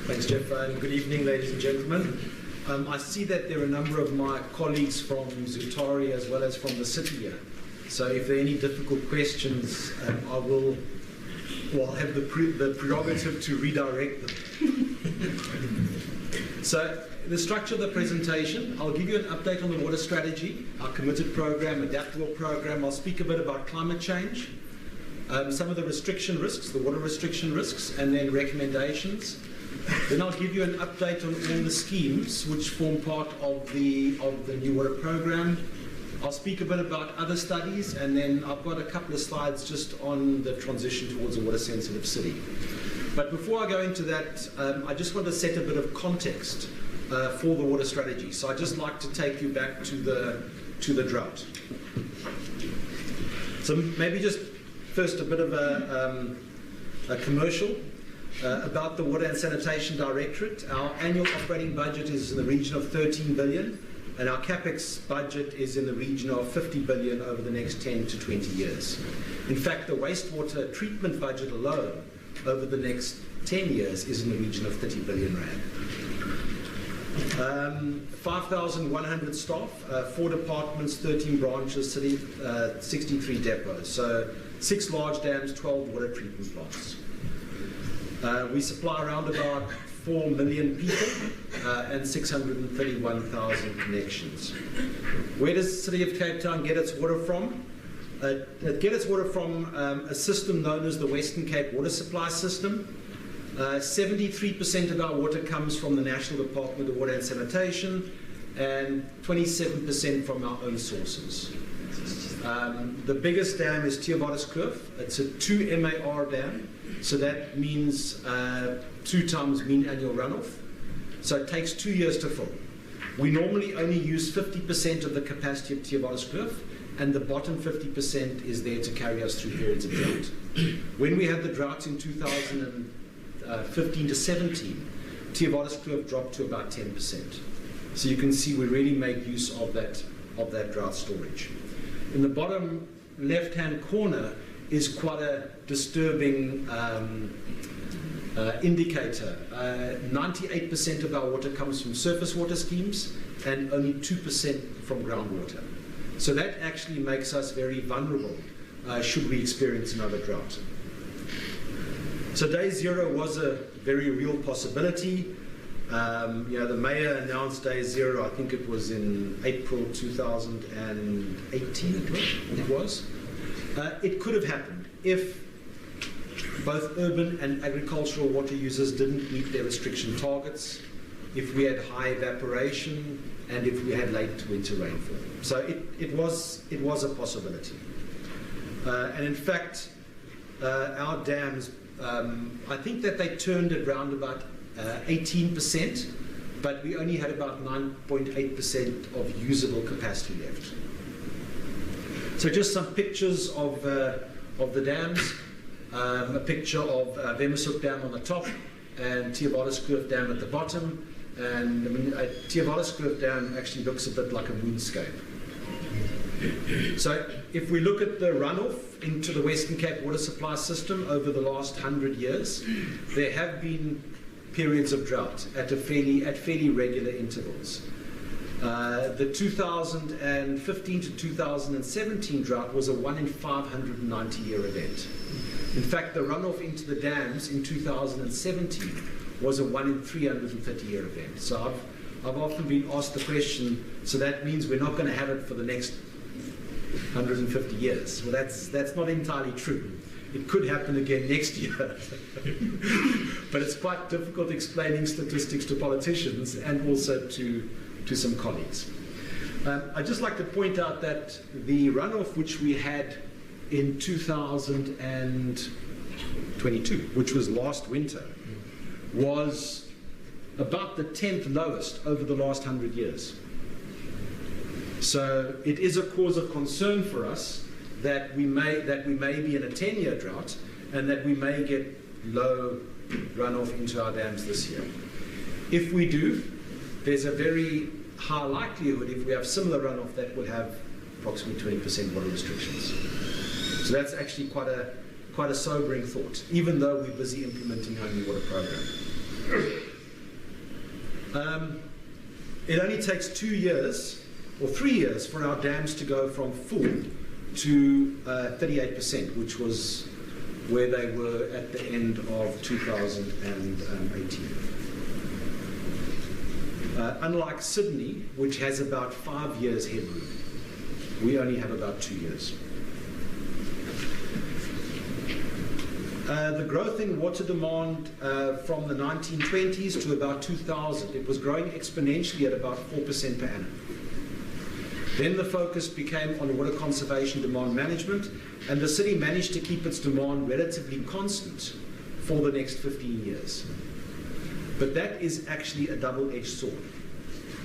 Thanks, Jeff. Good evening, ladies and gentlemen. I see that there are a number of my colleagues from Zutari as well as from the city here. So if there are any difficult questions, I'll have the prerogative to redirect them. So the structure of the presentation, I'll give you an update on the water strategy, our committed program, adaptable program. I'll speak a bit about climate change, some of the restriction risks, the water restriction risks, and then recommendations. Then I'll give you an update on all the schemes which form part of the new water program. I'll speak a bit about other studies, and then I've got a couple of slides just on the transition towards a water-sensitive city. But before I go into that, I just want to set a bit of context for the water strategy. So I'd just like to take you back to the drought. So maybe just first a bit of a commercial about the Water and Sanitation Directorate. Our annual operating budget is in the region of 13 billion, and our CapEx budget is in the region of 50 billion over the next 10 to 20 years. In fact, the wastewater treatment budget alone over the next 10 years is in the region of 30 billion rand. 5,100 staff, 4 departments, 13 branches, 63 depots. So 6 large dams, 12 water treatment plants. We supply around about 4 million people and 631,000 connections. Where does the City of Cape Town get its water from? It gets its water from a system known as the Western Cape Water Supply System. 73% of our water comes from the National Department of Water and Sanitation, and 27% from our own sources. The biggest dam is Theobotiskloof. It's a 2 MAR dam, so that means 2 times mean annual runoff. So it takes 2 years to fill. We normally only use 50% of the capacity of Theobotiskloof, and the bottom 50% is there to carry us through periods of drought. When we had the drought in 2015 to 17, Theobotiskloof dropped to about 10%. So you can see we really make use of that drought storage. In the bottom left-hand corner is quite a disturbing indicator. 98% of our water comes from surface water schemes and only 2% from groundwater. So that actually makes us very vulnerable should we experience another drought. So day zero was a very real possibility. The mayor announced day zero, I think it was in April 2018 it was. It could have happened if both urban and agricultural water users didn't meet their restriction targets, if we had high evaporation, and if we had late winter rainfall. So it was a possibility. And in fact, our dams, I think that they turned at around about 18%, but we only had about 9.8% of usable capacity left. So just some pictures of the dams. A picture of Vemasuk Dam on the top and Theobotiskloof Dam at the bottom. And I mean, Theobotiskloof Dam actually looks a bit like a moonscape. So if we look at the runoff into the Western Cape water supply system over the last 100 years, there have been periods of drought at fairly regular intervals. The 2015 to 2017 drought was a 1 in 590 year event. In fact, the runoff into the dams in 2017 was a 1 in 330 year event. So I've often been asked the question, so that means we're not going to have it for the next 150 years. Well, that's not entirely true. It could happen again next year. But it's quite difficult explaining statistics to politicians and also to some colleagues. I'd just like to point out that the runoff which we had in 2022, which was last winter, was about the 10th lowest over the last 100 years. So it is a cause of concern for us that we may be in a 10-year drought and that we may get low runoff into our dams this year. If we do, there's a very high likelihood, if we have similar runoff, that we'll have approximately 20% water restrictions. So that's actually quite a sobering thought, even though we're busy implementing our new water program. It only takes 2 years or 3 years for our dams to go from full to 38%, which was where they were at the end of 2018. Unlike Sydney, which has about 5 years headroom, we only have about 2 years. The growth in water demand from the 1920s to about 2000, it was growing exponentially at about 4% per annum. Then the focus became on water conservation, demand management, and the city managed to keep its demand relatively constant for the next 15 years. But that is actually a double-edged sword.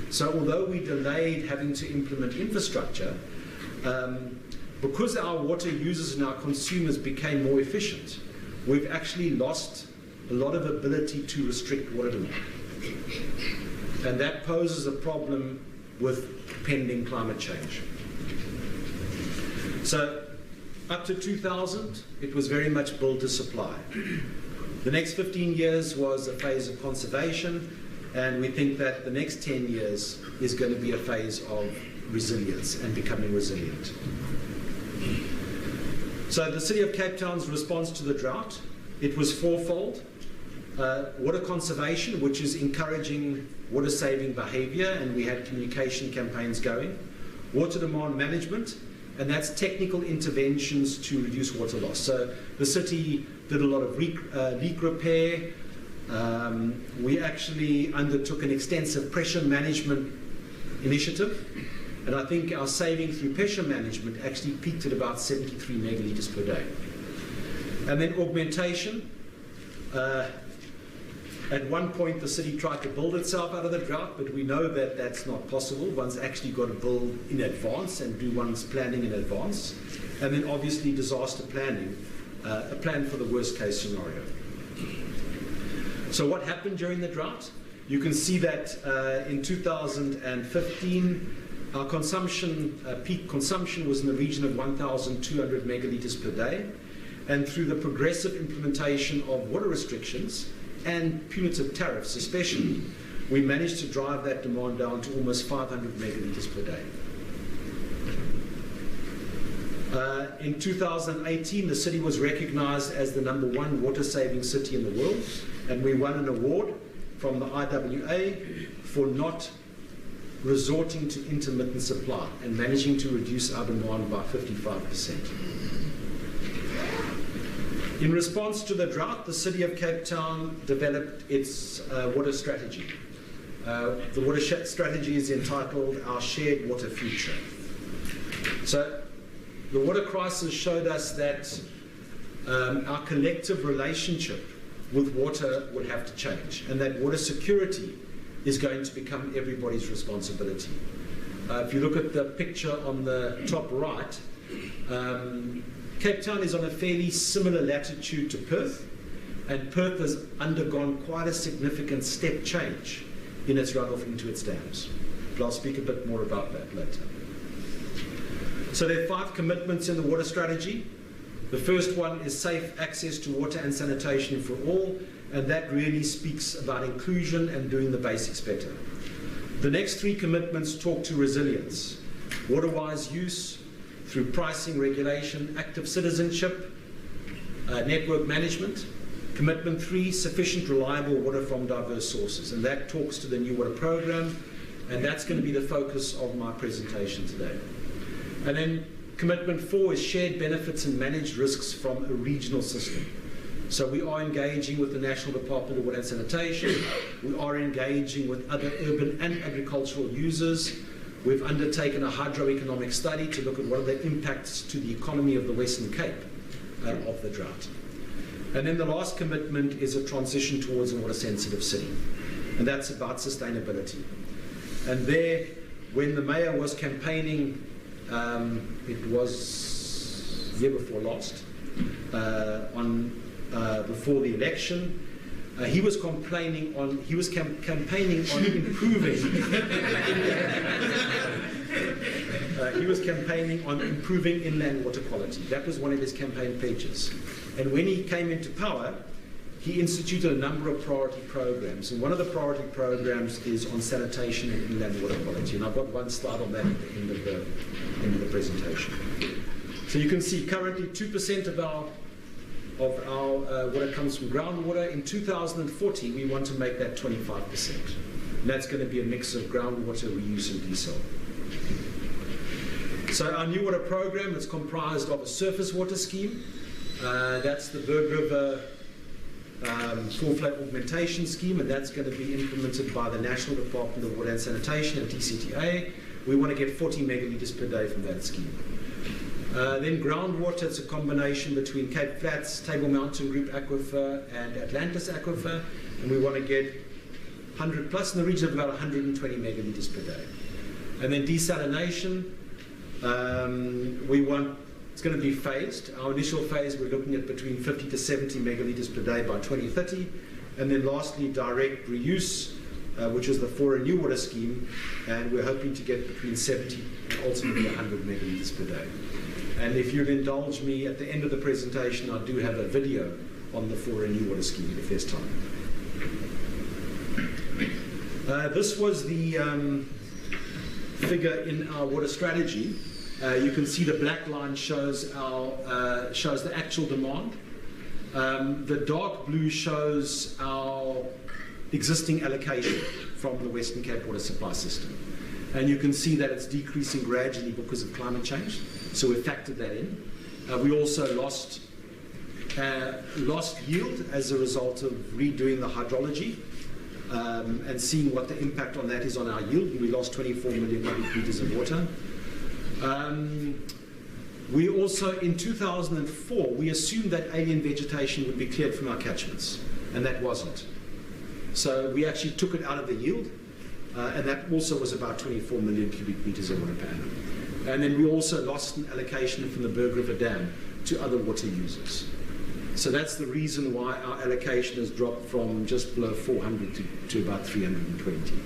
So although we delayed having to implement infrastructure, because our water users and our consumers became more efficient, we've actually lost a lot of ability to restrict water demand. And that poses a problem with pending climate change. So up to 2000, it was very much build to supply. The next 15 years was a phase of conservation, and we think that the next 10 years is going to be a phase of resilience and becoming resilient. So the City of Cape Town's response to the drought, it was fourfold. Water conservation, which is encouraging water-saving behaviour, and we had communication campaigns going. Water demand management, and that's technical interventions to reduce water loss. So the city did a lot of leak repair. We actually undertook an extensive pressure management initiative, and I think our saving through pressure management actually peaked at about 73 megalitres per day. And then augmentation. At one point, the city tried to build itself out of the drought, but we know that that's not possible. One's actually got to build in advance and do one's planning in advance. And then obviously disaster planning, a plan for the worst case scenario. So what happened during the drought? You can see that in 2015, our consumption, peak consumption was in the region of 1,200 megalitres per day. And through the progressive implementation of water restrictions and punitive tariffs especially, we managed to drive that demand down to almost 500 megalitres per day. In 2018, the city was recognized as the #1 water-saving city in the world, and we won an award from the IWA for not resorting to intermittent supply and managing to reduce our demand by 55%. In response to the drought, the City of Cape Town developed its water strategy. The water strategy is entitled Our Shared Water Future. So the water crisis showed us that our collective relationship with water would have to change, and that water security is going to become everybody's responsibility. If you look at the picture on the top right, Cape Town is on a fairly similar latitude to Perth, and Perth has undergone quite a significant step change in its runoff into its dams. But I'll speak a bit more about that later. So there are 5 commitments in the water strategy. The first one is safe access to water and sanitation for all, and that really speaks about inclusion and doing the basics better. The next 3 commitments talk to resilience, water-wise use, through pricing, regulation, active citizenship, network management. Commitment 3, sufficient reliable water from diverse sources, and that talks to the new water program, and that's going to be the focus of my presentation today. And then commitment 4 is shared benefits and managed risks from a regional system. So we are engaging with the National Department of Water and Sanitation, we are engaging with other urban and agricultural users. We've undertaken a hydroeconomic study to look at what are the impacts to the economy of the Western Cape of the drought. And then the last commitment is a transition towards a water-sensitive city, and that's about sustainability. And there, when the mayor was campaigning, it was year before last, before the election, he was campaigning on improving. He was campaigning on improving inland water quality. That was one of his campaign pages. And when he came into power, he instituted a number of priority programs, and one of the priority programs is on sanitation and inland water quality, and I've got one slide on that at the end of the presentation. So you can see currently 2% of our water comes from groundwater. In 2040, we want to make that 25%. And that's going to be a mix of groundwater, reuse, and desal. So our new water program is comprised of a surface water scheme. That's the Berg River full flow augmentation scheme, and that's going to be implemented by the National Department of Water and Sanitation and TCTA. We want to get 40 megalitres per day from that scheme. Then groundwater, it's a combination between Cape Flats, Table Mountain Group Aquifer and Atlantis Aquifer, and we want to get 100 plus, in the region of about 120 megalitres per day. And then desalination, it's going to be phased. Our initial phase, we're looking at between 50 to 70 megalitres per day by 2030. And then lastly, direct reuse, which is the Fora New Water Scheme, and we're hoping to get between 70 and ultimately 100 megalitres per day. And if you'll indulge me, at the end of the presentation, I do have a video on the Fora New Water Scheme, if there's time. This was the figure in our water strategy. You can see the black line shows the actual demand. The dark blue shows our existing allocation from the Western Cape Water Supply System. And you can see that it's decreasing gradually because of climate change. So we factored that in. We also lost yield as a result of redoing the hydrology and seeing what the impact on that is on our yield. We lost 24 million cubic meters of water. We also, in 2004, we assumed that alien vegetation would be cleared from our catchments, and that wasn't. So we actually took it out of the yield, and that also was about 24 million cubic meters of water per annum. And then we also lost an allocation from the Berg River Dam to other water users. So that's the reason why our allocation has dropped from just below 400 to about 320.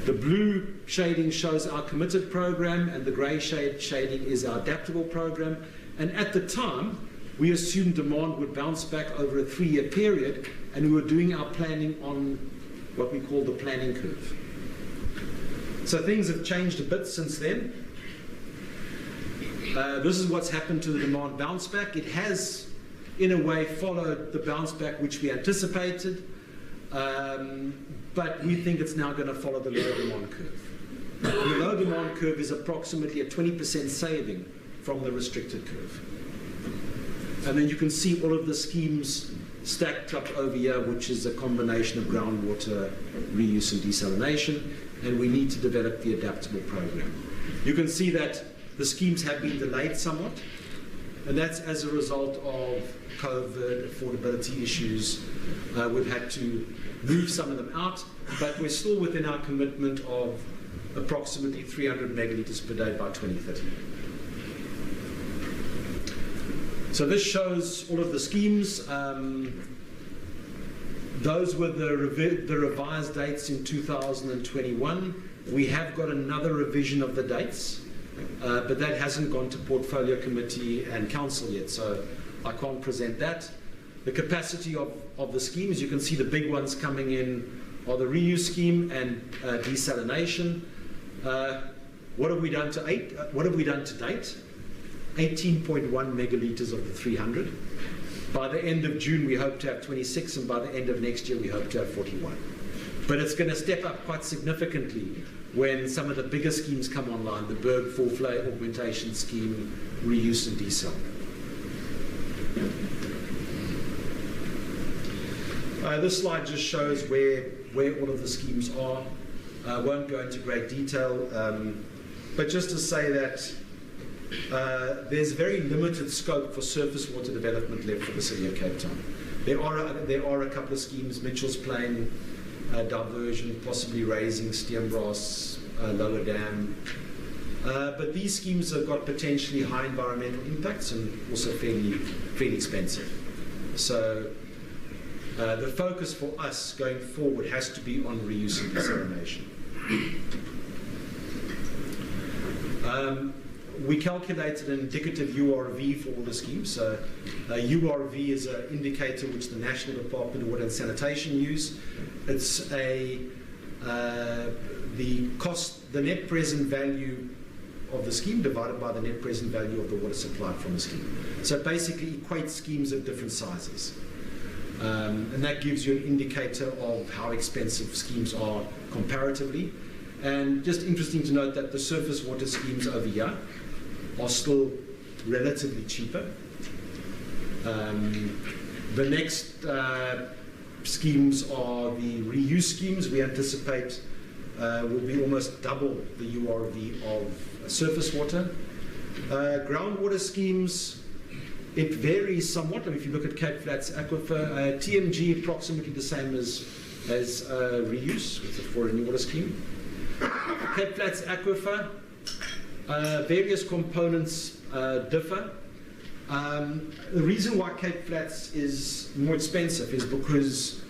The blue shading shows our committed program, and the grey shading is our adaptable program. And at the time, we assumed demand would bounce back over a 3-year period, and we were doing our planning on what we call the planning curve. So things have changed a bit since then. This is what's happened to the demand bounce back. It has, in a way, followed the bounce back which we anticipated. But we think it's now going to follow the low demand curve. The low demand curve is approximately a 20% saving from the restricted curve. And then you can see all of the schemes stacked up over here, which is a combination of groundwater, reuse and desalination, and we need to develop the adaptable program. You can see that the schemes have been delayed somewhat, and that's as a result of COVID, affordability issues. We've had to move some of them out, but we're still within our commitment of approximately 300 megalitres per day by 2030. So this shows all of the schemes. Those were the revised dates in 2021. We have got another revision of the dates, but that hasn't gone to Portfolio Committee and Council yet, so I can't present that. The capacity of the schemes, you can see the big ones coming in are the reuse scheme and desalination. What have we done to date? 18.1 megalitres of the 300. By the end of June, we hope to have 26, and by the end of next year, we hope to have 41. But it's going to step up quite significantly when some of the bigger schemes come online, the Berg full flow augmentation scheme, reuse and desal. This slide just shows where all of the schemes are. I won't go into great detail, but just to say that there's very limited scope for surface water development left for the City of Cape Town. There are a couple of schemes, Mitchell's Plain, diversion, possibly raising Steenbras, Lower Dam. But these schemes have got potentially high environmental impacts and also fairly expensive. So the focus for us going forward has to be on reuse and desalination. we calculated an indicative URV for all the schemes. So URV is an indicator which the National Department of Water and Sanitation use. It's the net present value of the scheme divided by the net present value of the water supplied from the scheme. So it basically equates schemes of different sizes. And that gives you an indicator of how expensive schemes are comparatively. And just interesting to note that the surface water schemes over here are still relatively cheaper. The next schemes are the reuse schemes. We anticipate will be almost double the URV of surface water. Groundwater schemes, it varies somewhat. I mean, if you look at Cape Flats Aquifer, TMG approximately the same as reuse for a new water scheme. Cape Flats Aquifer, various components differ. The reason why Cape Flats is more expensive is because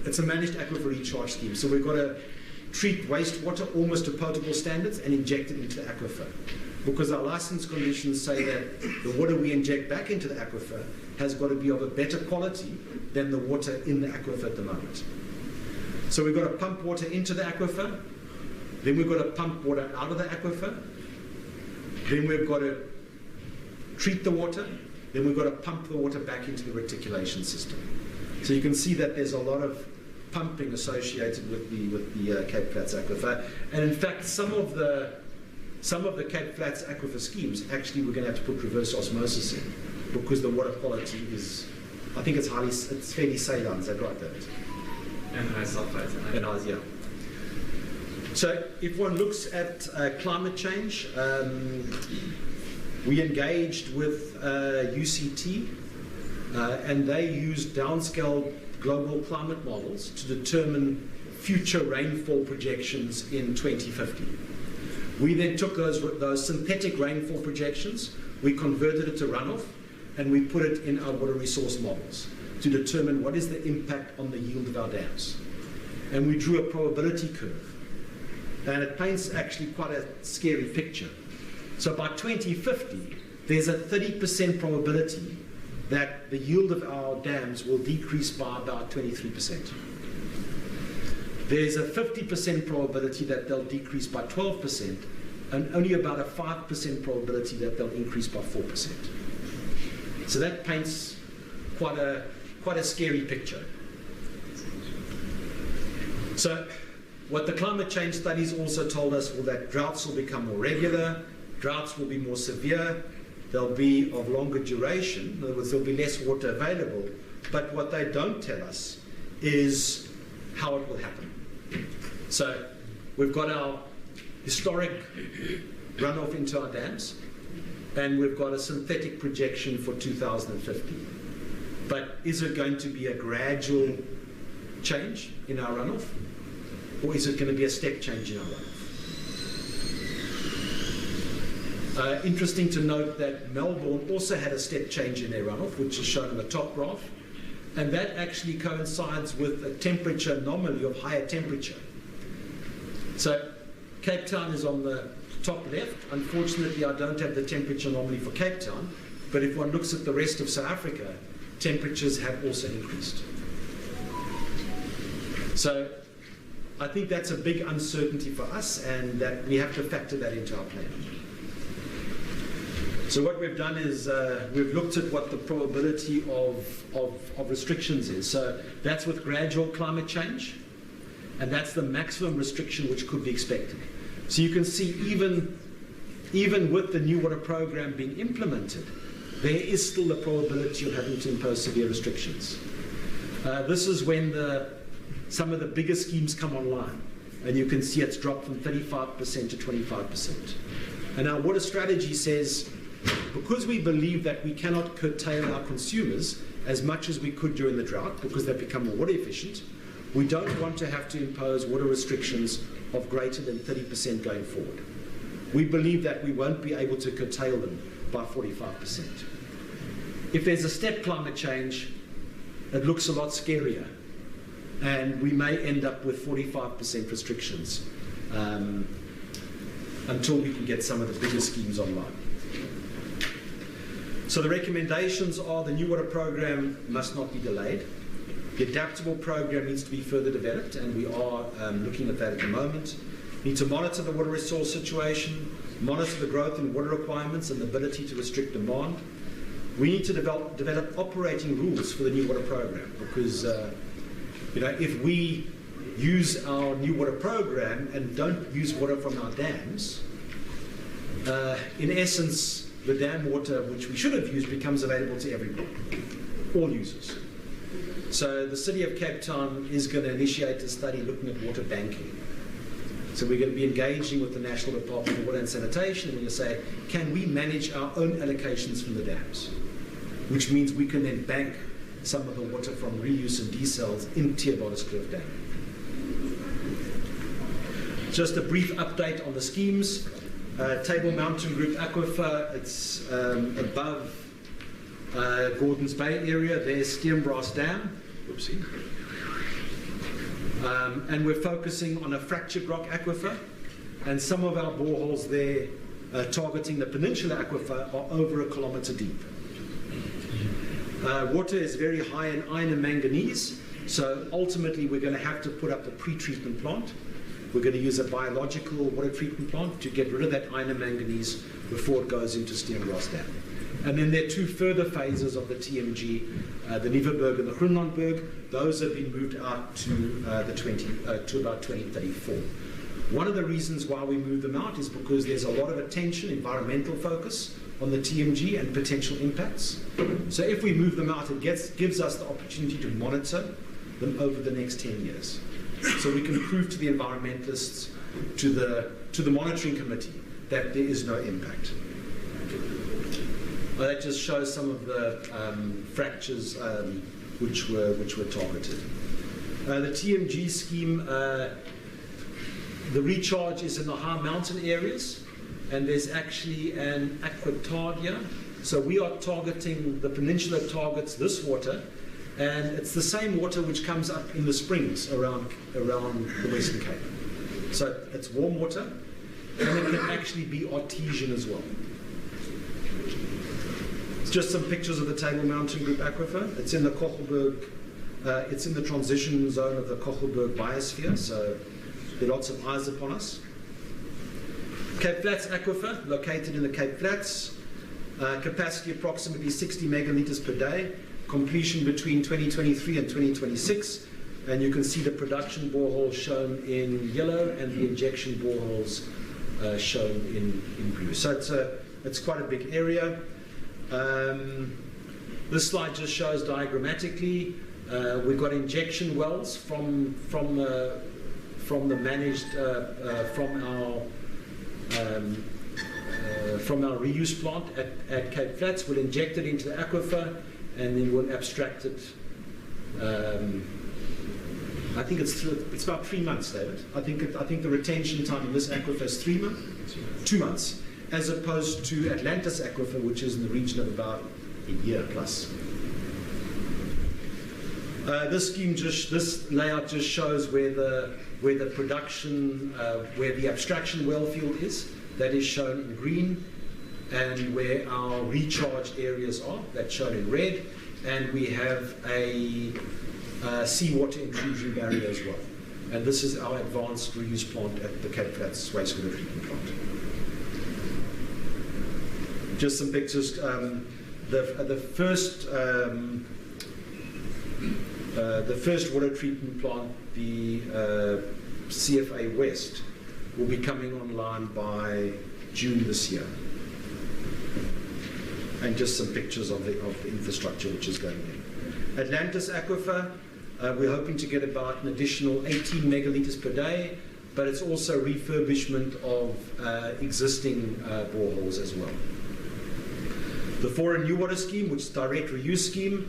it's a managed aquifer recharge scheme. So we've got to treat wastewater almost to potable standards and inject it into the aquifer. Because our license conditions say that the water we inject back into the aquifer has got to be of a better quality than the water in the aquifer at the moment. So we've got to pump water into the aquifer, then we've got to pump water out of the aquifer, then we've got to treat the water, then we've got to pump the water back into the reticulation system. So you can see that there's a lot of pumping associated with the Cape Flats aquifer. And in fact, some of the Cape Flats aquifer schemes, actually we're going to have to put reverse osmosis in because the water quality is, I think it's fairly saline, is that right, David? And high sulfides. And high, yeah. So if one looks at climate change, we engaged with UCT and they used downscale global climate models to determine future rainfall projections in 2050. We then took those synthetic rainfall projections, we converted it to runoff, and we put it in our water resource models to determine what is the impact on the yield of our dams. And we drew a probability curve. And it paints actually quite a scary picture. So by 2050, there's a 30% probability that the yield of our dams will decrease by about 23%. There's a 50% probability that they'll decrease by 12%, and only about a 5% probability that they'll increase by 4%. So that paints quite a scary picture. So what the climate change studies also told us was that droughts will become more regular, droughts will be more severe, they'll be of longer duration, in other words, there'll be less water available, but what they don't tell us is how it will happen. So we've got our historic runoff into our dams, and we've got a synthetic projection for 2050. But is it going to be a gradual change in our runoff, or is it going to be a step change in our runoff? Interesting to note that Melbourne also had a step change in their runoff, which is shown on the top graph, and that actually coincides with a temperature anomaly of higher temperature. So Cape Town is on the top left. Unfortunately, I don't have the temperature anomaly for Cape Town, but if one looks at the rest of South Africa, temperatures have also increased. So I think that's a big uncertainty for us, and that we have to factor that into our plan. So what we've done is we've looked at what the probability of restrictions is. So that's with gradual climate change, and that's the maximum restriction which could be expected. So you can see even with the new water program being implemented, there is still the probability of having to impose severe restrictions. This is when some of the bigger schemes come online, and you can see it's dropped from 35% to 25%. And our water strategy says, because we believe that we cannot curtail our consumers as much as we could during the drought, because they've become more water efficient, we don't want to have to impose water restrictions of greater than 30% going forward. We believe that we won't be able to curtail them by 45%. If there's a step climate change, it looks a lot scarier, and we may end up with 45% restrictions. until we can get some of the bigger schemes online. So the recommendations are the new water program must not be delayed. The adaptable program needs to be further developed, and we are looking at that at the moment. We need to monitor the water resource situation, monitor the growth in water requirements and the ability to restrict demand. We need to develop operating rules for the new water program, because if we use our new water program and don't use water from our dams, in essence, the dam water which we should have used becomes available to everyone, all users. So the City of Cape Town is going to initiate a study looking at water banking. So we're going to be engaging with the National Department of Water and Sanitation, and we're going to say, can we manage our own allocations from the dams? Which means we can then bank some of the water from reuse and desals in Theoboriskloof Dam. Just a brief update on the schemes. Table Mountain Group Aquifer, it's above Gordons Bay area. There's Steenbras Dam. Oopsie. And we're focusing on a fractured rock aquifer, and some of our boreholes there targeting the Peninsula Aquifer are over 1 kilometre deep. Water is very high in iron and manganese, so ultimately we're going to have to put up a pre-treatment plant. We're going to use a biological water treatment plant to get rid of that iron and manganese before it goes into Steenbras Dam. And then there are 2 further phases of the TMG, the Nieuweberg and the Groenlandberg. Those have been moved out to to about 2034. One of the reasons why we move them out is because there's a lot of attention, environmental focus on the TMG and potential impacts. So if we move them out, it gives us the opportunity to monitor them over the next 10 years. So we can prove to the environmentalists, to the monitoring committee, that there is no impact. That just shows some of the fractures which were targeted. The TMG scheme, the recharge is in the high mountain areas, and there's actually an aquatardia. So we are targeting, the peninsula targets this water, and it's the same water which comes up in the springs around the Western Cape. So it's warm water, and it can actually be artesian as well. It's just some pictures of the Table Mountain Group Aquifer. It's in the Kochelberg, it's in the transition zone of the Kochelberg biosphere, so there are lots of eyes upon us. Cape Flats Aquifer, located in the Cape Flats, capacity approximately 60 megalitres per day, completion between 2023 and 2026, and you can see the production boreholes shown in yellow and the injection boreholes shown in blue. So it's quite a big area. This slide just shows diagrammatically we've got injection wells from the managed from our reuse plant at Cape Flats. We'll inject it into the aquifer, and then we'll abstract it. I think it's about 3 months, David. I think the retention time in this aquifer is 3 months, 2 months, as opposed to Atlantis aquifer, which is in the region of about a year plus. This layout just shows where the production, where the abstraction well field is. That is shown in green, and where our recharge areas are, that's shown in red, and we have a seawater intrusion barrier as well. And this is our advanced reuse plant at the Cape Flats wastewater treatment plant. Just some pictures. The first water treatment plant, the CFA West, will be coming online by June this year. And just some pictures of the infrastructure which is going in. Atlantis Aquifer, we're hoping to get about an additional 18 megalitres per day, but it's also refurbishment of existing boreholes as well. The Foreign New Water Scheme, which is direct reuse scheme,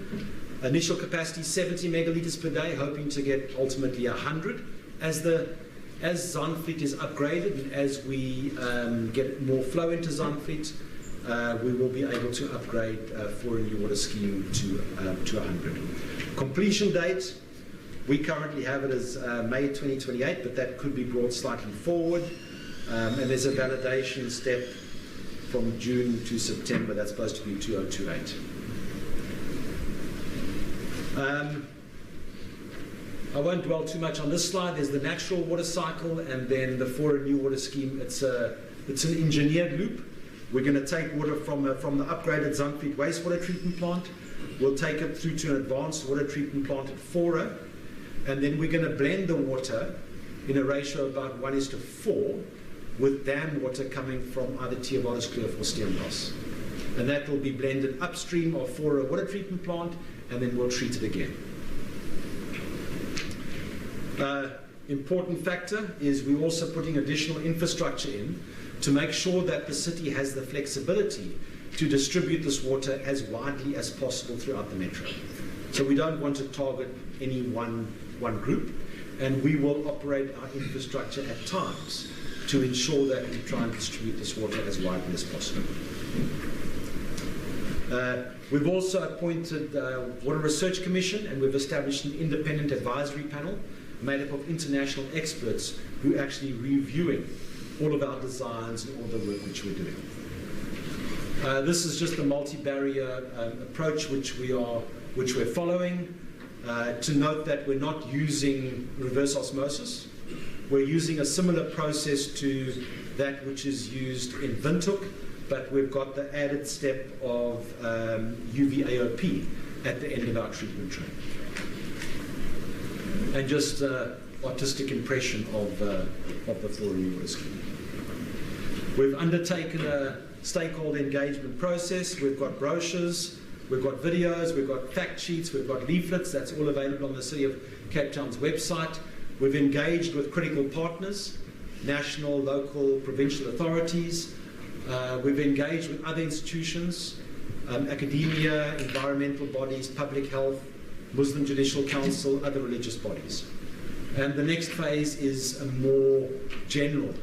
initial capacity 70 megalitres per day, hoping to get ultimately 100. As Zandvliet is upgraded and as we get more flow into Zandvliet, we will be able to upgrade for a new water scheme to 100. Completion date, we currently have it as May 2028, but that could be brought slightly forward. And there's a validation step from June to September. That's supposed to be 2028. I won't dwell too much on this slide. There's the natural water cycle, and then the for a new water scheme. It's an engineered loop. We're going to take water from the upgraded Zandvliet wastewater treatment plant. We'll take it through to an advanced water treatment plant at Fora, and then we're going to blend the water in a ratio of about 1:4 with dam water coming from either Theobaldskloof or Steenbos. And that will be blended upstream of Fora water treatment plant, and then we'll treat it again. Important factor is we're also putting additional infrastructure in to make sure that the city has the flexibility to distribute this water as widely as possible throughout the metro. So we don't want to target any one group, and we will operate our infrastructure at times to ensure that we try and distribute this water as widely as possible. We've also appointed Water Research Commission, and we've established an independent advisory panel made up of international experts who are actually reviewing all of our designs and all the work which we're doing. This is just a multi-barrier approach which we're following. To note that we're not using reverse osmosis. We're using a similar process to that which is used in Windhoek, but we've got the added step of UV-AOP at the end of our treatment train. And just artistic impression of the for a new water scheme. We've undertaken a stakeholder engagement process. We've got brochures, we've got videos, we've got fact sheets, we've got leaflets. That's all available on the City of Cape Town's website. We've engaged with critical partners, national, local, provincial authorities. We've engaged with other institutions, academia, environmental bodies, public health, Muslim Judicial Council, other religious bodies. And the next phase is a more general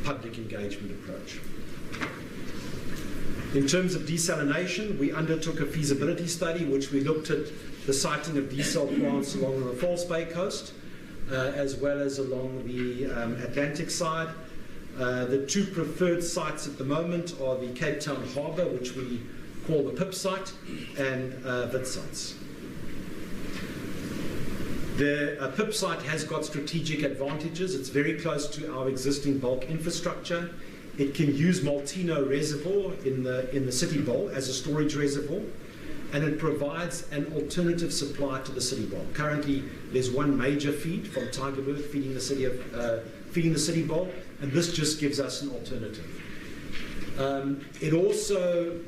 public engagement approach. In terms of desalination, we undertook a feasibility study which we looked at the siting of desal plants along the False Bay coast, as well as along the Atlantic side. The two preferred sites at the moment are the Cape Town Harbour, which we call the PIP site, and Witsites. The PIP site has got strategic advantages. It's very close to our existing bulk infrastructure. It can use Maltino Reservoir in the city bowl as a storage reservoir, and it provides an alternative supply to the city bowl. Currently, there's one major feed from Tygerberg feeding the city bowl, and this just gives us an alternative. It also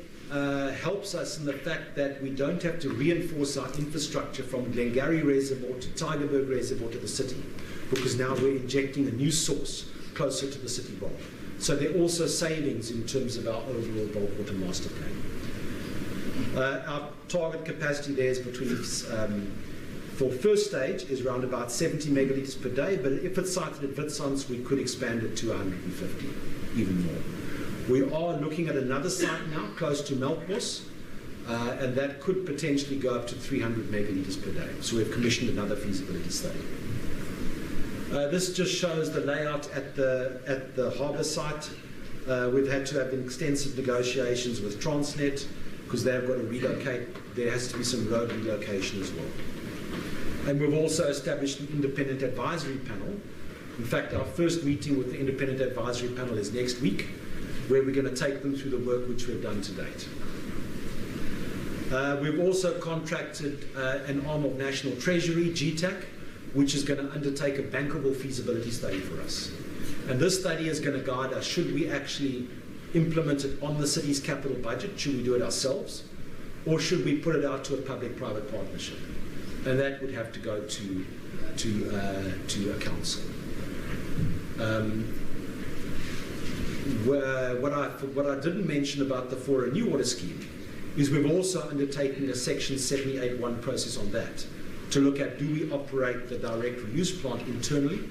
helps us in the fact that we don't have to reinforce our infrastructure from Glengarry Reservoir to Tygerberg Reservoir to the city, because now we're injecting a new source closer to the city bowl. So there are also savings in terms of our overall bulk water master plan. Our target capacity there is between, for first stage, is around about 70 megalitres per day, but if it's sited at Witsites, we could expand it to 150, even more. We are looking at another site now, close to Melkbos, and that could potentially go up to 300 megalitres per day. So we've commissioned another feasibility study. This just shows the layout at the harbour site. We've had to have extensive negotiations with Transnet because they've got to relocate. There has to be some road relocation as well. And we've also established an independent advisory panel. In fact, our first meeting with the independent advisory panel is next week, where we're going to take them through the work which we've done to date. We've also contracted an arm of National Treasury, GTAC, which is going to undertake a bankable feasibility study for us. And this study is going to guide us, should we actually implement it on the city's capital budget, should we do it ourselves, or should we put it out to a public-private partnership? And that would have to go to a council. What I didn't mention about the For a New Water scheme is we've also undertaken a Section 78(1) process on that to look at, do we operate the direct reuse plant internally,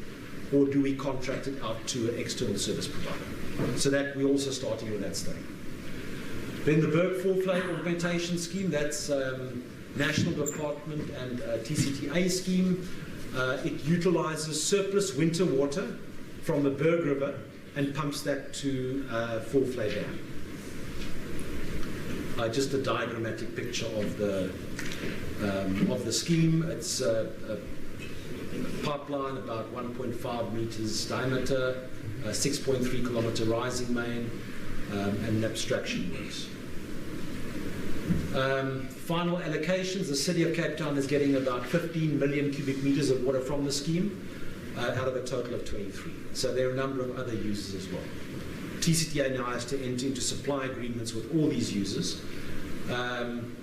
or do we contract it out to an external service provider? So that we're also starting with that study. Then the Berg Flow Augmentation Scheme, that's National Department and TCTA scheme. It utilizes surplus winter water from the Berg River and pumps that to Fourflay Dam. Just a diagrammatic picture of the scheme. It's a pipeline about 1.5 meters diameter, 6.3 kilometer rising main, and abstraction works. Final allocations: the City of Cape Town is getting about 15 million cubic meters of water from the scheme, out of a total of 23. So there are a number of other users as well. TCTA now has to enter into supply agreements with all these users.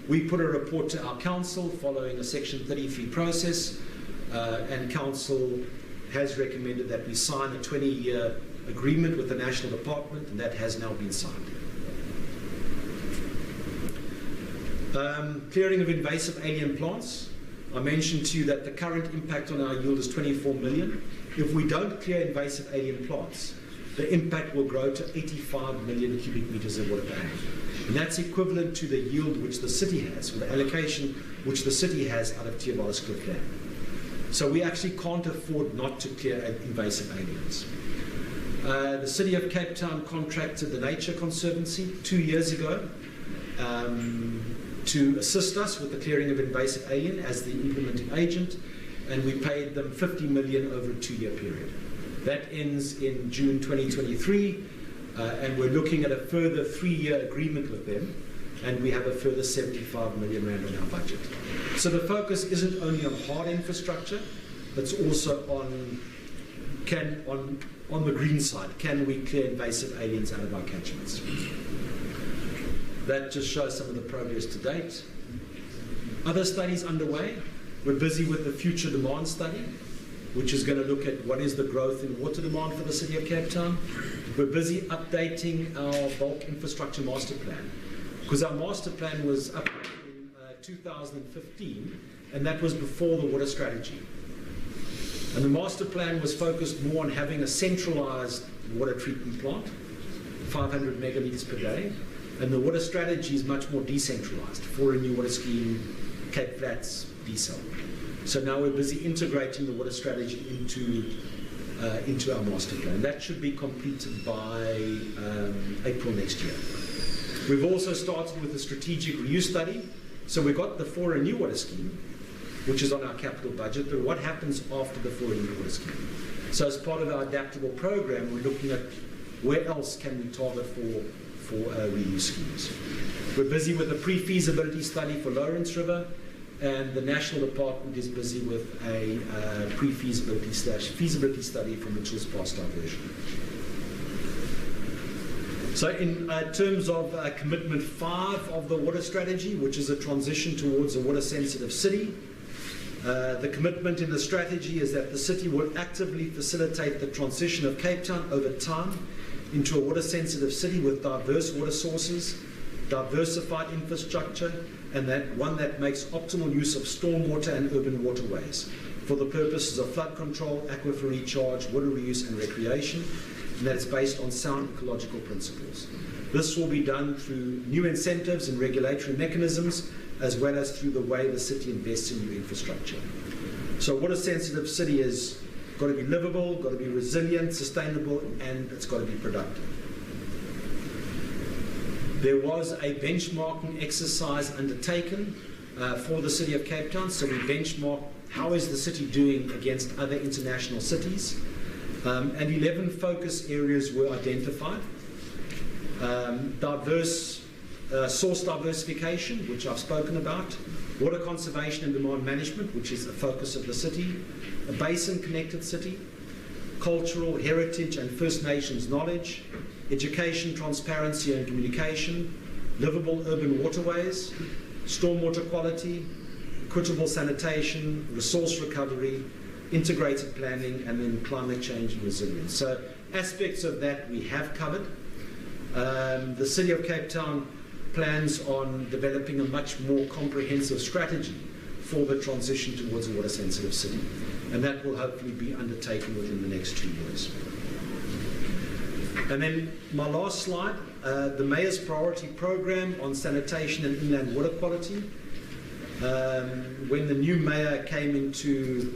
We put a report to our council following a Section 33 process, and council has recommended that we sign a 20-year agreement with the National Department, and that has now been signed. Clearing of invasive alien plants. I mentioned to you that the current impact on our yield is 24 million. If we don't clear invasive alien plants, the impact will grow to 85 million cubic meters of water per annum. And that's equivalent to the yield which the city has, or the allocation which the city has out of Theobalus Cliff Dam. So we actually can't afford not to clear invasive aliens. The City of Cape Town contracted the Nature Conservancy 2 years ago to assist us with the clearing of invasive alien as the implementing agent, and we paid them 50 million over a 2-year period. That ends in June 2023, and we're looking at a further 3-year agreement with them, and we have a further 75 million rand on our budget. So the focus isn't only on hard infrastructure, but it's also on the green side. Can we clear invasive aliens out of our catchments? That just shows some of the progress to date. Other studies underway. We're busy with the future demand study, which is going to look at what is the growth in water demand for the City of Cape Town. We're busy updating our bulk infrastructure master plan, because our master plan was up in 2015, and that was before the water strategy. And the master plan was focused more on having a centralized water treatment plant, 500 megalitres per day, and the water strategy is much more decentralized. For a new water scheme, Cape Flats, desal. So now we're busy integrating the water strategy into our master plan. That should be completed by April next year. We've also started with the strategic reuse study. So we've got the For a New Water Scheme, which is on our capital budget, but what happens after the For a New Water Scheme? So as part of our adaptable program, we're looking at where else can we target for reuse schemes. We're busy with a pre-feasibility study for Lawrence River, and the National Department is busy with a pre-feasibility/feasibility study for Mitchell's Pass diversion. So in terms of commitment 5 of the water strategy, which is a transition towards a water-sensitive city, the commitment in the strategy is that the city will actively facilitate the transition of Cape Town over time into a water-sensitive city with diverse water sources, diversified infrastructure, and one that makes optimal use of stormwater and urban waterways for the purposes of flood control, aquifer recharge, water reuse and recreation, and that it's based on sound ecological principles. This will be done through new incentives and regulatory mechanisms, as well as through the way the city invests in new infrastructure. So water-sensitive city is got to be livable, got to be resilient, sustainable, and it's got to be productive. There was a benchmarking exercise undertaken for the City of Cape Town. So we benchmarked how is the city doing against other international cities. And 11 focus areas were identified. Source diversification, which I've spoken about. Water conservation and demand management, which is the focus of the city. A basin-connected city. Cultural, heritage and First Nations knowledge. Education, transparency and communication, livable urban waterways, stormwater quality, equitable sanitation, resource recovery, integrated planning, and then climate change and resilience. So aspects of that we have covered. The City of Cape Town plans on developing a much more comprehensive strategy for the transition towards a water-sensitive city, and that will hopefully be undertaken within the next 2 years. And then my last slide, the Mayor's Priority Program on sanitation and inland water quality. When the new mayor came into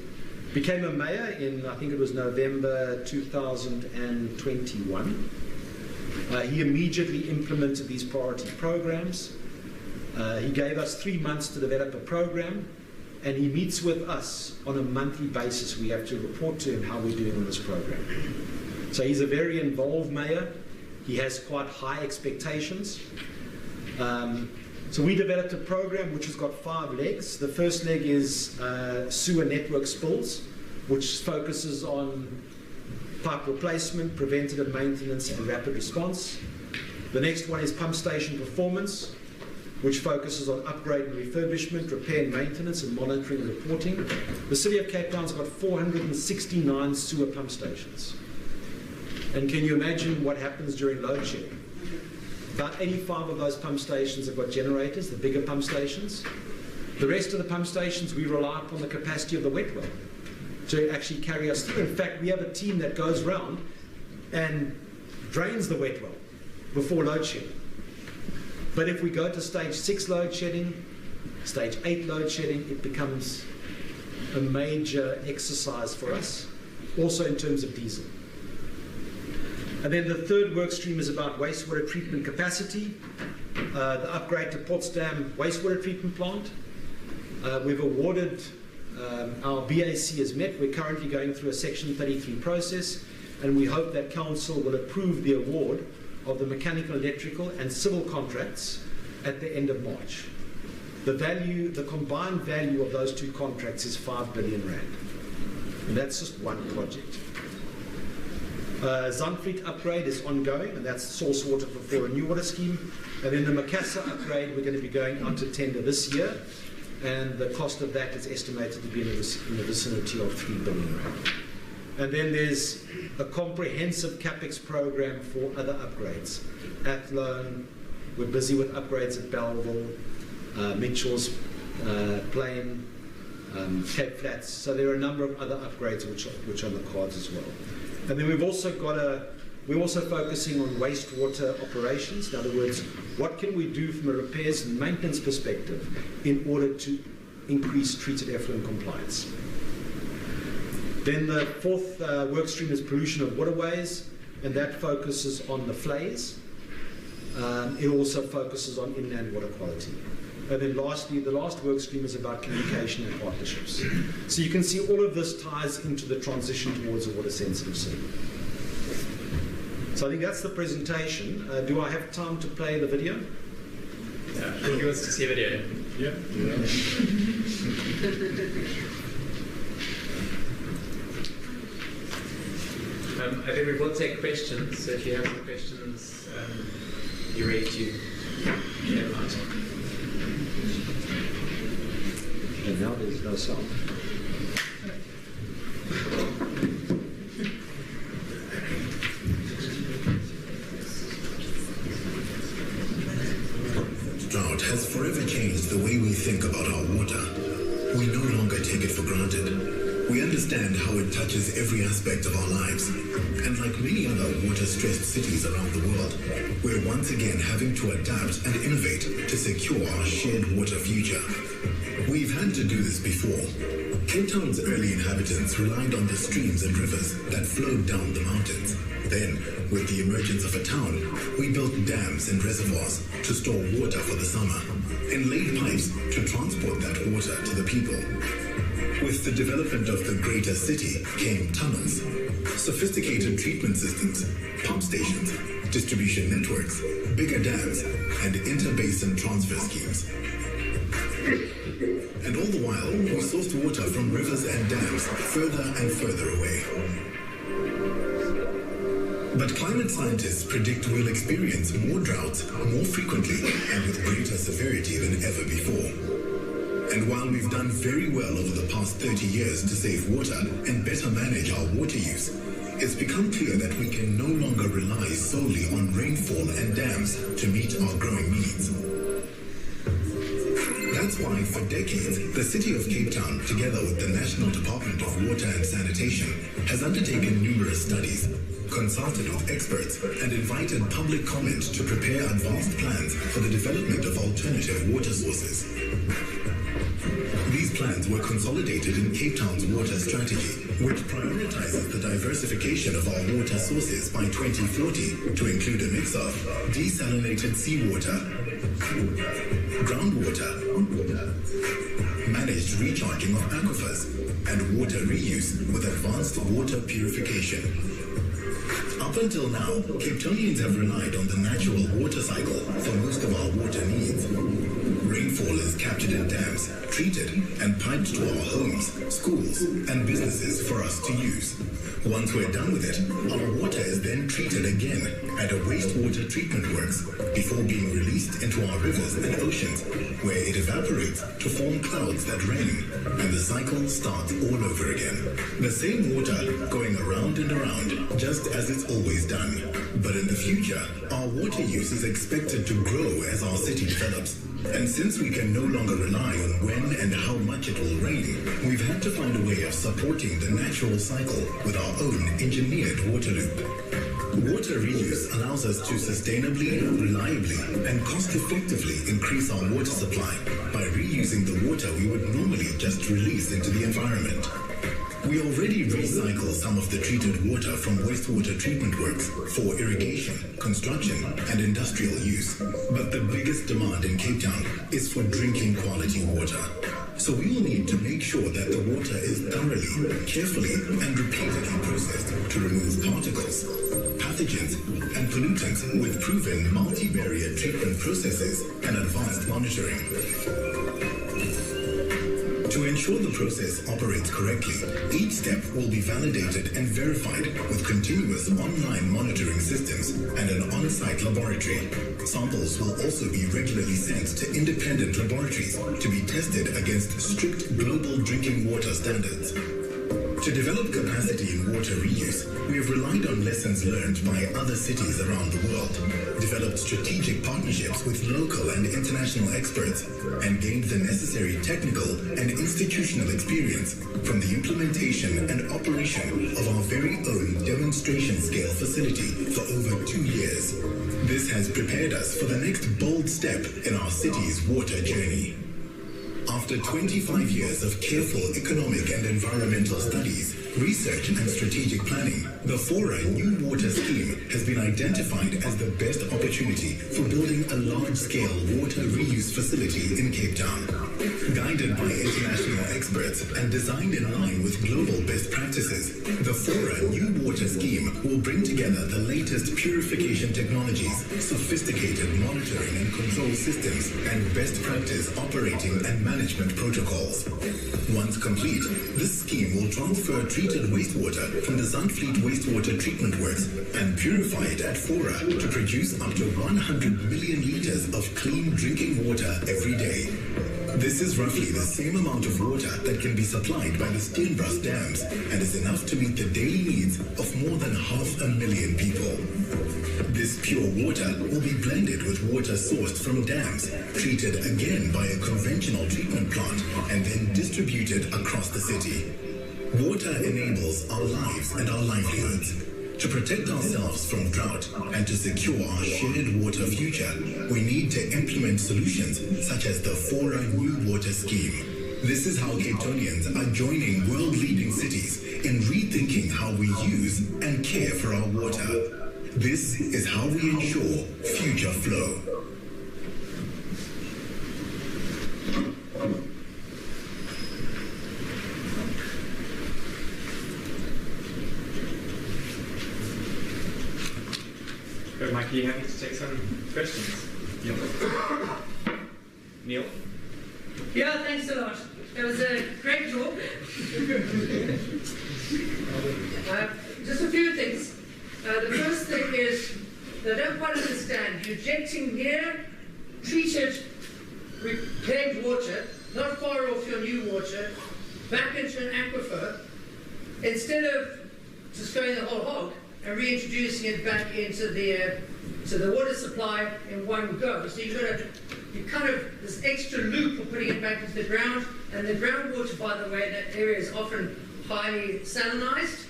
Became a mayor in, I think it was November 2021. He immediately implemented these priority programs. He gave us 3 months to develop a program, and he meets with us on a monthly basis. We have to report to him how we're doing on this program. So he's a very involved mayor. He has quite high expectations. So we developed a program which has got 5 legs. The first leg is sewer network spills, which focuses on pipe replacement, preventative maintenance, and rapid response. The next one is pump station performance, which focuses on upgrade and refurbishment, repair and maintenance, and monitoring and reporting. The City of Cape Town's got 469 sewer pump stations. And can you imagine what happens during load shedding? About 85 of those pump stations have got generators, the bigger pump stations. The rest of the pump stations, we rely upon the capacity of the wet well to actually carry us through. In fact, we have a team that goes round and drains the wet well before load shedding. But if we go to stage 6 load shedding, stage 8 load shedding, it becomes a major exercise for us, also in terms of diesel. And then the third work stream is about wastewater treatment capacity, the upgrade to Potsdam wastewater treatment plant. We've awarded, our BAC has met. We're currently going through a Section 33 process, and we hope that Council will approve the award of the mechanical, electrical, and civil contracts at the end of March. The combined value of those 2 contracts is 5 billion rand. And that's just one project. Zandvliet upgrade is ongoing, and that's source water for a new water scheme. And then the Macassar upgrade, we're going to be going out to tender this year, and the cost of that is estimated to be in the vicinity of 3 billion rand. And then there's a comprehensive CapEx program for other upgrades. Athlone, we're busy with upgrades at Belleville, Mitchell's Plain, Cape Flats. So there are a number of other upgrades which are on the cards as well. And then we're also focusing on wastewater operations. In other words, what can we do from a repairs and maintenance perspective in order to increase treated effluent compliance? Then the fourth work stream is pollution of waterways, and that focuses on the flays. It also focuses on inland water quality. And then lastly, the last work stream is about communication and partnerships. So you can see all of this ties into the transition towards a water-sensitive city. So I think that's the presentation. Do I have time to play the video? Yeah, I think he wants to see a video. Yeah. I think we will take questions, so if you have some questions, you're ready to share them out. And now there's no sound. Drought has forever changed the way we think about our water. We no longer take it for granted. We understand how it touches every aspect of our lives. And like many other water-stressed cities around the world, we're once again having to adapt and innovate to secure our shared water future. We've had to do this before. Cape Town's early inhabitants relied on the streams and rivers that flowed down the mountains. Then, with the emergence of a town, we built dams and reservoirs to store water for the summer, and laid pipes to transport that water to the people. With the development of the greater city came tunnels, sophisticated treatment systems, pump stations, distribution networks, bigger dams, and inter-basin transfer schemes. And all the while, we sourced water from rivers and dams further and further away. But climate scientists predict we'll experience more droughts more frequently and with greater severity than ever before. And while we've done very well over the past 30 years to save water and better manage our water use, it's become clear that we can no longer rely solely on rainfall and dams to meet our growing needs. That's why, for decades, the City of Cape Town, together with the National Department of Water and Sanitation, has undertaken numerous studies, consulted with experts, and invited public comment to prepare advanced plans for the development of alternative water sources. These plans were consolidated in Cape Town's water strategy, which prioritizes the diversification of our water sources by 2040 to include a mix of desalinated seawater, groundwater, managed recharging of aquifers, and water reuse with advanced water purification. Up until now, Cape Townians have relied on the natural water cycle for most of our water needs. Rainfall is captured in dams, treated, and piped to our homes, schools, and businesses for us to use. Once we're done with it, our water is then treated again at a wastewater treatment works before being released into our rivers and oceans, where it evaporates to form clouds that rain, and the cycle starts all over again. The same water going around and around, just as it's always done. But in the future, our water use is expected to grow as our city develops. And since we can no longer rely on when and how much it will rain, we've had to find a way of supporting the natural cycle with our own engineered water loop. Water reuse allows us to sustainably, reliably, and cost-effectively increase our water supply by reusing the water we would normally just release into the environment. We already recycle some of the treated water from wastewater treatment works for irrigation, construction, and industrial use. But the biggest demand in Cape Town is for drinking quality water. So we will need to make sure that the water is thoroughly, carefully, and repeatedly processed to remove particles, pathogens, and pollutants with proven multivariate treatment processes and advanced monitoring. To ensure the process operates correctly, each step will be validated and verified with continuous online monitoring systems and an on-site laboratory. Samples will also be regularly sent to independent laboratories to be tested against strict global drinking water standards. To develop capacity in water reuse, we have relied on lessons learned by other cities around the world, developed strategic partnerships with local and international experts, and gained the necessary technical and institutional experience from the implementation and operation of our very own demonstration scale facility for over 2 years. This has prepared us for the next bold step in our city's water journey. After 25 years of careful economic and environmental studies, research and strategic planning, the Fora New Water Scheme has been identified as the best opportunity for building a large-scale water reuse facility in Cape Town. Guided by international experts and designed in line with global best practices, the Fora New Water Scheme will bring together the latest purification technologies, sophisticated monitoring and control systems, and best practice operating and management protocols. Once complete, this scheme will transfer treated wastewater from the Zandvliet Wastewater Treatment Works and purify it at Fora to produce up to 100 million liters of clean drinking water every day. This is roughly the same amount of water that can be supplied by the Steenbras dams and is enough to meet the daily needs of more than 500,000 people. This pure water will be blended with water sourced from dams, treated again by a conventional treatment plant, and then distributed across the city. Water enables our lives and our livelihoods. To protect ourselves from drought and to secure our shared water future, we need to implement solutions such as the Fora New Water Scheme. This is how Cape Townians are joining world-leading cities in rethinking how we use and care for our water. This is how we ensure future flow. Mike, are you happy to take some questions? Neil? Yeah, thanks a lot. It was a great talk. Just a few things. The first thing is, I don't quite understand. You're injecting near treated, reclaimed water, not far off your new water, back into an aquifer, instead of just going the whole hog and reintroducing it back into the water supply in one go. So you kind of this extra loop for putting it back into the ground, and the groundwater, by the way, that area is often highly salinized.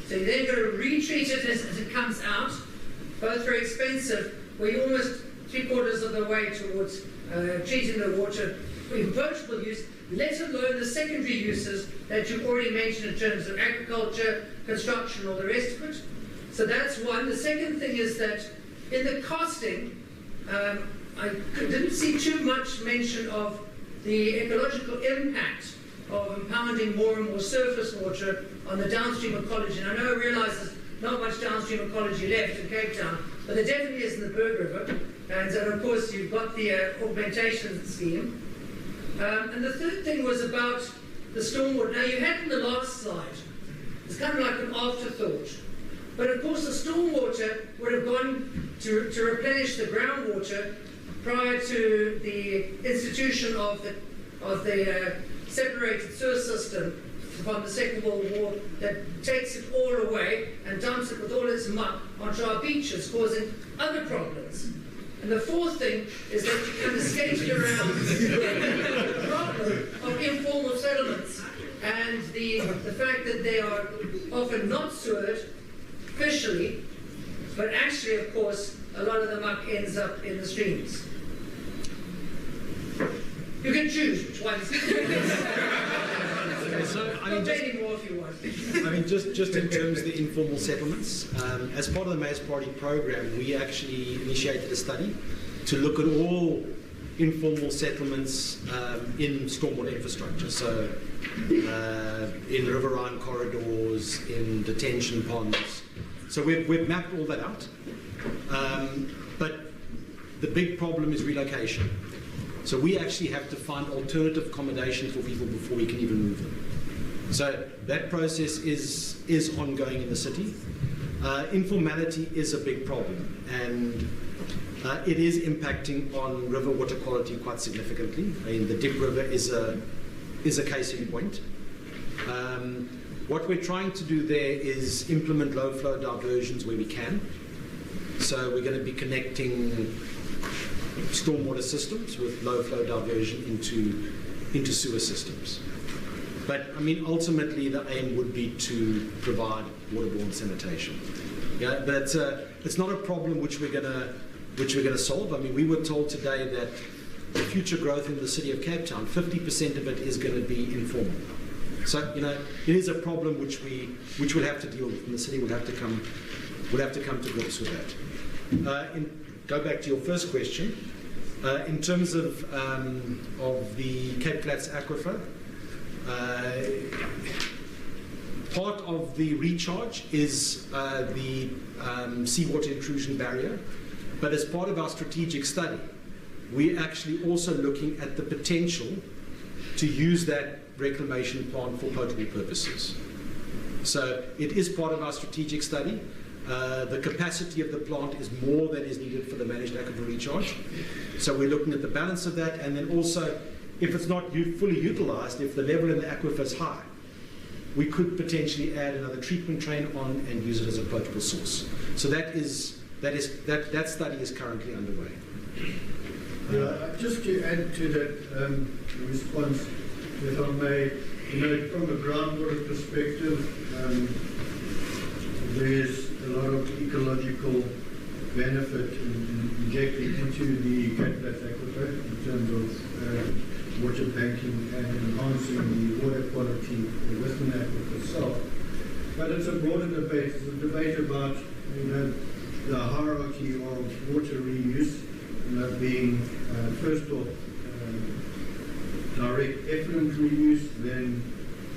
So you then got to retreat it as it comes out. Both very expensive. We're almost 3/4 of the way towards treating the water in potable ecological use, let alone the secondary uses that you already mentioned in terms of agriculture, construction, or the rest of it. So that's one. The second thing is that in the costing, I didn't see too much mention of the ecological impact of impounding more and more surface water on the downstream ecology. And I realise there's not much downstream ecology left in Cape Town, but there definitely is in the Berg River. And of course, you've got the augmentation scheme. And the third thing was about the stormwater. Now, you had in the last slide, it's kind of like an afterthought. But of course, the stormwater would have gone to replenish the groundwater prior to the institution of the separated sewer system from the Second World War that takes it all away and dumps it with all its muck onto our beaches, causing other problems. And the fourth thing is that you kind of skated around the problem of informal settlements and the fact that they are often not sewered officially, but actually, of course, a lot of the muck ends up in the streams. You can choose which ones. So, more if you want. I mean, just in terms of the informal settlements, as part of the Maize Party program, we actually initiated a study to look at all informal settlements in stormwater infrastructure. So, in riverine corridors, in detention ponds. So we've mapped all that out. But the big problem is relocation. So we actually have to find alternative accommodation for people before we can even move them. So that process is ongoing in the city. Informality is a big problem, and it is impacting on river water quality quite significantly. I mean, the Dip River is a case in point. What we're trying to do there is implement low flow diversions where we can. So we're going to be connecting stormwater systems with low flow diversion into sewer systems. But I mean, ultimately the aim would be to provide waterborne sanitation. Yeah, but it's not a problem which we're going to solve. I mean, we were told today that the future growth in the city of Cape Town, 50% of it is going to be informal. So it is a problem which we'll have to deal with, and the city will have to come to grips with that. Go back to your first question. In terms of the Cape Flats aquifer, part of the recharge is the seawater intrusion barrier, but as part of our strategic study, we're actually also looking at the potential to use that reclamation plant for potable purposes. So it is part of our strategic study. The capacity of the plant is more than is needed for the managed aquifer recharge. So we're looking at the balance of that, and then also, if it's not fully utilized, if the level in the aquifer is high, we could potentially add another treatment train on and use it as a potable source. So that study is currently underway. Just to add to that response, if I may, from a groundwater perspective, there's a lot of ecological benefit in injecting into the Cape Flats aquifer in terms of water banking and enhancing the water quality within the aquifer itself. But it's a broader debate. It's a debate about the hierarchy of water reuse, being first off direct effluent reuse, then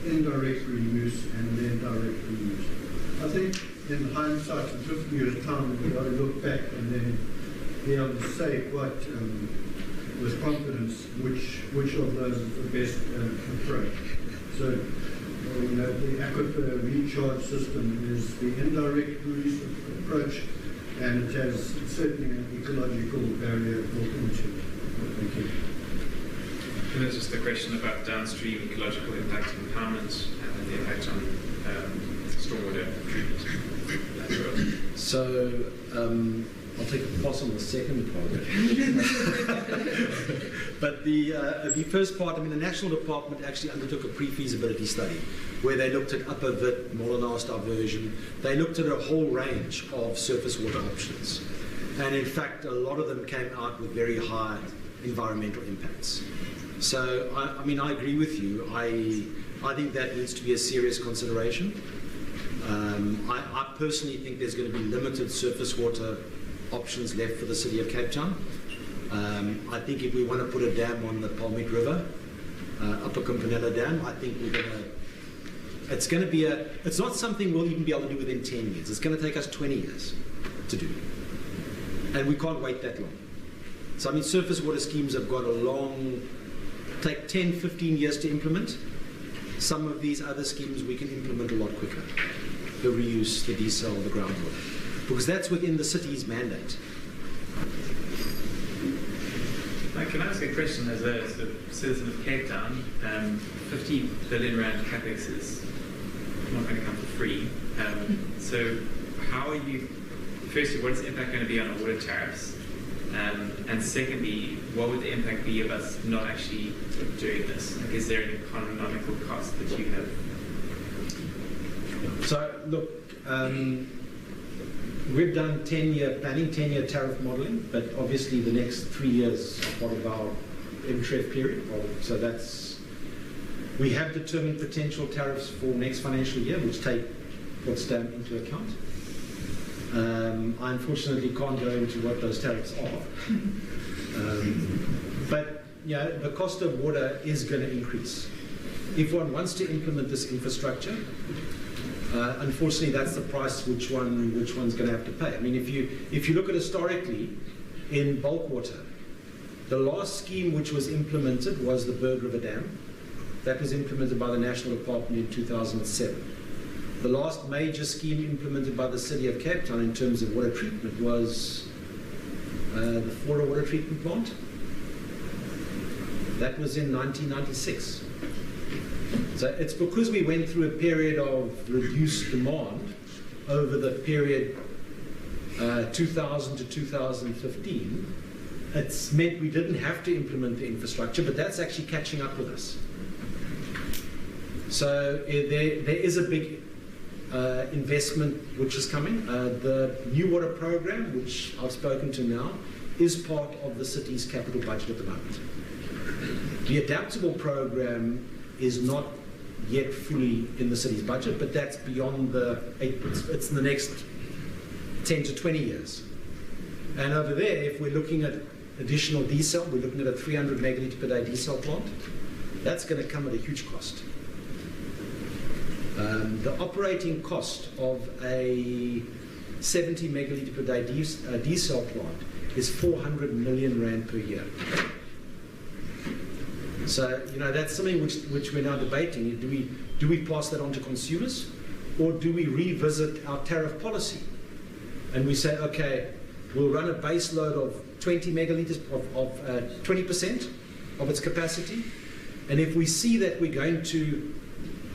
indirect reuse, and then direct reuse. I think in hindsight, in 50 years' time, we've got to look back and then be able to say quite with confidence which of those is the best approach. So, the aquifer recharge system is the indirect reuse approach, and it has certainly an ecological barrier built into it. Thank you. And there's just the question about downstream ecological impact of impoundment and the impact on stormwater treatment. So I'll take a pass on the second part. But the first part, I mean, the National Department actually undertook a pre-feasibility study where they looked at upper Vit, Molenaar diversion. They looked at a whole range of surface water options. And in fact, a lot of them came out with very high environmental impacts. So, I mean, I agree with you. I think that needs to be a serious consideration. I personally think there's going to be limited surface water options left for the city of Cape Town. I think if we want to put a dam on the Palmit River, Upper Campanella Dam, I think it's not something we'll even be able to do within 10 years. It's going to take us 20 years to do. And we can't wait that long. So, I mean, surface water schemes have got take 10, 15 years to implement. Some of these other schemes we can implement a lot quicker. The reuse, the desal, the groundwater. Because that's within the city's mandate. Can I ask a question as a sort of citizen of Cape Town? 50 billion rand capex is not going to come for free. So how are you, firstly, what is the impact going to be on water tariffs? And secondly, what would the impact be of us not actually doing this? Like, is there an economical cost that you have? So, look, we've done 10-year planning, 10-year tariff modelling, but obviously the next 3 years are part of our MTREF period. So we have determined potential tariffs for next financial year, which take what's done into account. I unfortunately can't go into what those tariffs are. But yeah, the cost of water is going to increase. If one wants to implement this infrastructure, unfortunately that's the price which one's going to have to pay. I mean, if you look at historically in bulk water, the last scheme which was implemented was the Berg River Dam. That was implemented by the National Department in 2007. The last major scheme implemented by the City of Cape Town in terms of water treatment was the Fora water treatment plant. That was in 1996. So it's because we went through a period of reduced demand over the period 2000 to 2015. It's meant we didn't have to implement the infrastructure, but that's actually catching up with us. So there is a big investment which is coming. The new water program, which I've spoken to now, is part of the city's capital budget at the moment. The adaptable program is not yet fully in the city's budget, but that's beyond it's in the next 10 to 20 years. And over there, if we're looking at additional desal, we're looking at a 300 megalitre per day desal plant. That's going to come at a huge cost. The operating cost of a 70 megalitre per day desal plant is 400 million rand per year. So, you know, that's something which we're now debating. Do we pass that on to consumers, or do we revisit our tariff policy? And we say, okay, we'll run a base load of 20 megalitres of 20% of its capacity, and if we see that we're going to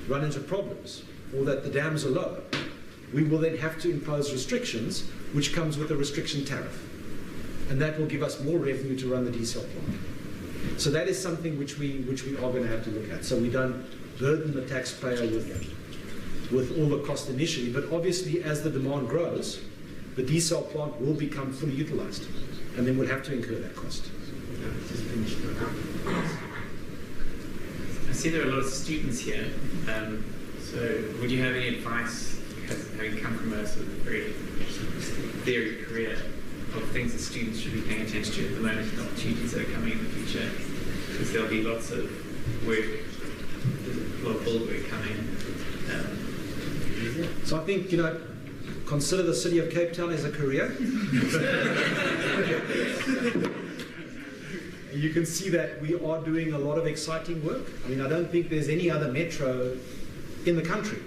run into problems or that the dams are low, we will then have to impose restrictions, which comes with a restriction tariff, and that will give us more revenue to run the desal plant. So that is something which we are going to have to look at, so we don't burden the taxpayer with all the cost initially. But obviously, as the demand grows, the desal plant will become fully utilized, and then we'll have to incur that cost. I see there are a lot of students here. So would you have any advice, having come from a sort of very varied career, of things that students should be paying attention to at the moment, and opportunities that are coming in the future? Because there'll be lots of work, a lot of build work coming. So I think, you know, consider the City of Cape Town as a career. You can see that we are doing a lot of exciting work. I mean, I don't think there's any other metro in the country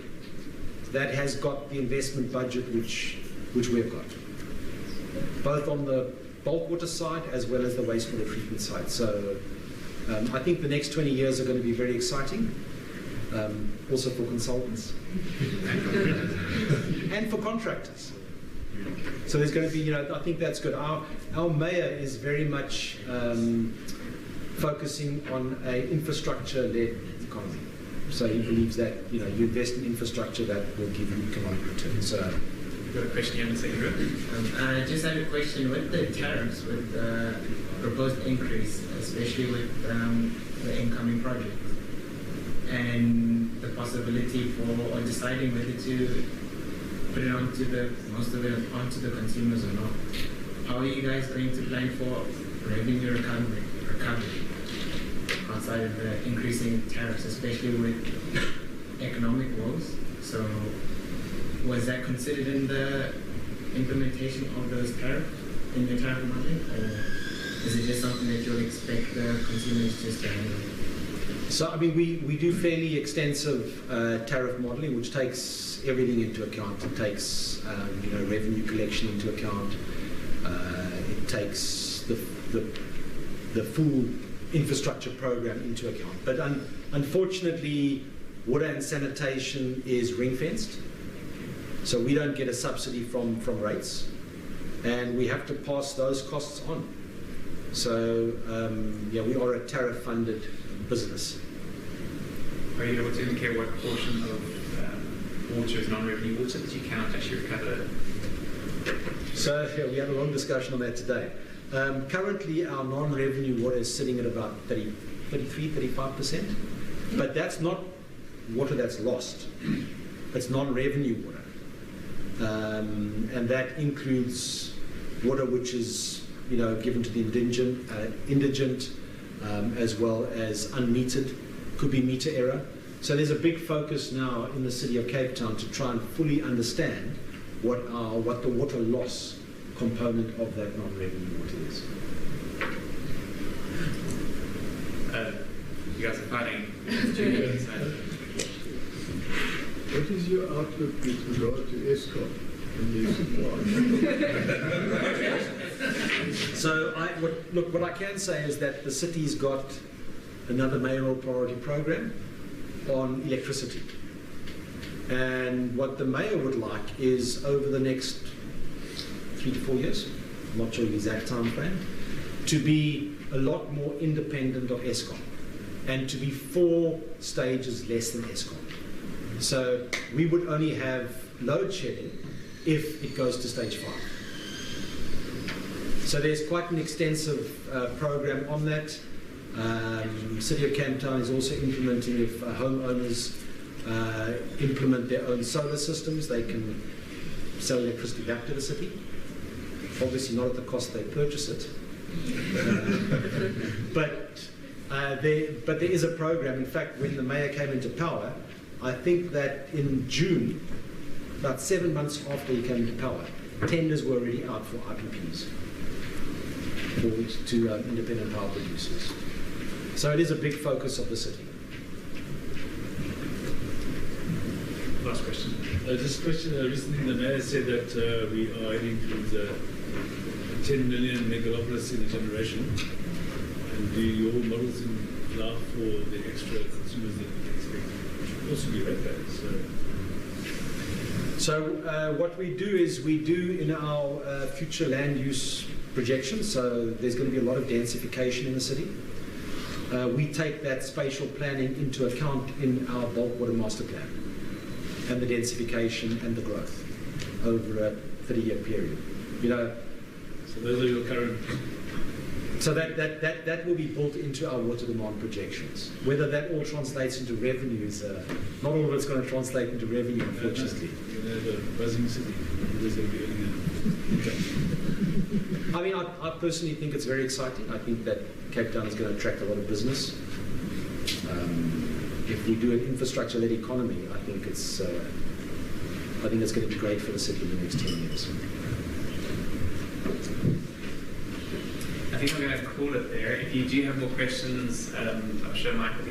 that has got the investment budget which we've got, both on the bulk water side as well as the wastewater treatment side. So I think the next 20 years are going to be very exciting, also for consultants and for contractors. So there's going to be, you know, I think that's good. Our mayor is very much focusing on an infrastructure-led economy. So he believes that, you know, you invest in infrastructure that will give you economic return. So got a question here in the second row. I just had a question with the tariffs, with the proposed increase, especially with the incoming projects, and the possibility for, or deciding whether to put it onto most of it onto the consumers or not. How are you guys going to plan for revenue recovery outside of the increasing tariffs, especially with economic woes? So was that considered in the implementation of those tariffs, in the tariff modeling, or is it just something that you'll expect the consumers just to handle? So, I mean, we do fairly extensive tariff modeling, which takes everything into account. It takes, revenue collection into account. It takes the full infrastructure program into account. But unfortunately, water and sanitation is ring-fenced. So we don't get a subsidy from rates. And we have to pass those costs on. So, we are a tariff-funded business. Are you able to indicate what portion of water is non-revenue water that you cannot actually recover? So we had a long discussion on that today. Currently, our non-revenue water is sitting at about 35%. But that's not water that's lost. It's non-revenue water. And that includes water which is, given to the indigent, as well as unmetered, could be meter error. So there's a big focus now in the city of Cape Town to try and fully understand what the water loss component of that non-revenue water is. You guys are fighting. What is your outlook with regard to ESCOM and the supply? So what I can say is that the city's got another mayoral priority program on electricity. And what the mayor would like is over the next 3 to 4 years, I'm not sure the exact time frame, to be a lot more independent of Eskom and to be 4 stages less than Eskom. So we would only have load shedding if it goes to stage 5. So there's quite an extensive program on that. City of Cape Town is also implementing, if homeowners implement their own solar systems, they can sell electricity back to the city. Obviously not at the cost they purchase it. But there is a program. In fact, when the mayor came into power, I think that in June, about 7 months after he came into power, tenders were already out for IPPs, to independent power producers. So it is a big focus of the city. Last question. Just a question. Recently, the mayor said that we are heading towards 10 million megalopolis in generation. And do your models allow for the extra consumers that we expect? Should also be ratepayers. So what we do is we do in our future land use projections. So there's going to be a lot of densification in the city. We take that spatial planning into account in our bulk water master plan and the densification and the growth over a 30-year period. So those are your current. So that will be built into our water demand projections. Whether that all translates into revenue is not all of it's going to translate into revenue, unfortunately. The buzzing city. Okay. I mean, I personally think it's very exciting. I think that Cape Town is going to attract a lot of business. If we do an infrastructure-led economy, I think it's going to be great for the city in the next 10 years. I think I'm going to call it there. If you do have more questions, I'm sure Michael